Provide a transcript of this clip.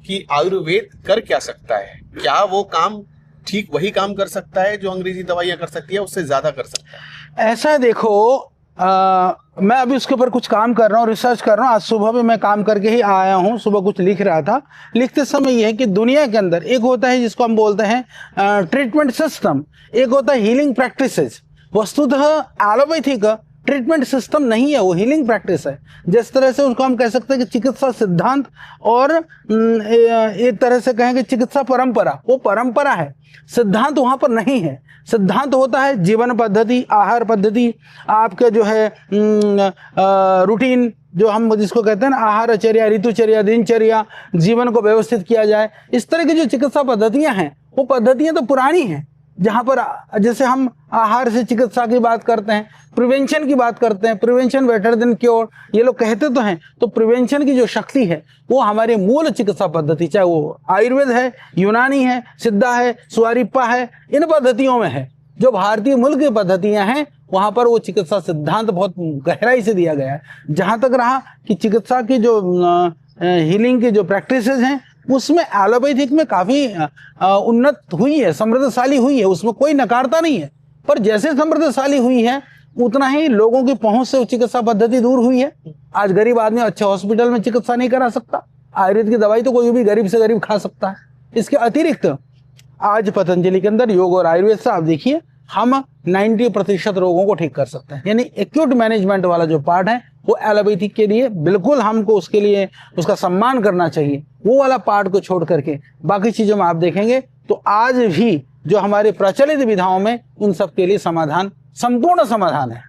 कि आयुर्वेद कर क्या सकता है? क्या वो काम ठीक वही काम कर सकता है जो अंग्रेजी दवाइयां कर सकती है, उससे ज्यादा कर सकता है? ऐसा देखो, मैं अभी उसके ऊपर कुछ काम कर रहा हूँ, रिसर्च कर रहा हूँ। आज सुबह भी मैं काम करके ही आया हूँ, सुबह कुछ लिख रहा था। लिखते समय यह है कि दुनिया के अंदर एक होता है जिसको हम बोलते हैं ट्रीटमेंट सिस्टम, एक होता है हीलिंग प्रैक्टिसेस। वस्तुतः एलोपैथी का ट्रीटमेंट सिस्टम नहीं है, वो हीलिंग प्रैक्टिस है। जिस तरह से उसको हम कह सकते हैं कि चिकित्सा सिद्धांत और एक तरह से कहेंगे चिकित्सा परंपरा, वो परंपरा है, सिद्धांत वहां पर नहीं है। सिद्धांत होता है जीवन पद्धति, आहार पद्धति, आपके जो है रूटीन, जो हम जिसको कहते हैं ना आहारचर्या, ऋतुचर्या, दिनचर्या, जीवन को व्यवस्थित किया जाए। इस तरह की जो चिकित्सा पद्धतियां हैं वो पद्धतियां तो पुरानी हैं, जहां पर जैसे हम आहार से चिकित्सा की बात करते हैं, प्रिवेंशन की बात करते हैं, प्रिवेंशन बेटर देन क्योर, ये लोग कहते तो हैं। तो प्रिवेंशन की जो शक्ति है वो हमारी मूल चिकित्सा पद्धति, चाहे वो आयुर्वेद है, यूनानी है, सिद्धा है, स्वारिप्पा है, इन पद्धतियों में है। जो भारतीय मूल की पद्धतियां हैं वहां पर वो चिकित्सा सिद्धांत बहुत गहराई से दिया गया है। जहां तक रहा कि चिकित्सा की जो हीलिंग की जो प्रैक्टिसेस हैं उसमें एलोपैथिक में काफी उन्नत हुई है, समृद्धशाली हुई है, उसमें कोई नकारता नहीं है। पर जैसे समृद्धशाली हुई है उतना ही लोगों की पहुंच से चिकित्सा पद्धति दूर हुई है। आज गरीब आदमी अच्छे हॉस्पिटल में चिकित्सा नहीं करा सकता। आयुर्वेद की दवाई तो कोई भी गरीब से गरीब खा सकता है। इसके अतिरिक्त आज पतंजलि के अंदर योग और आयुर्वेद से आप देखिए हम 90% रोगों को ठीक कर सकते हैं। यानी एक्यूट मैनेजमेंट वाला जो पार्ट है वो एलोपैथिक के लिए बिल्कुल हमको उसके लिए उसका सम्मान करना चाहिए। वो वाला पार्ट को छोड़ करके बाकी चीजों में आप देखेंगे तो आज भी जो हमारे प्रचलित विधाओं में उन सब के लिए समाधान, संपूर्ण समाधान है।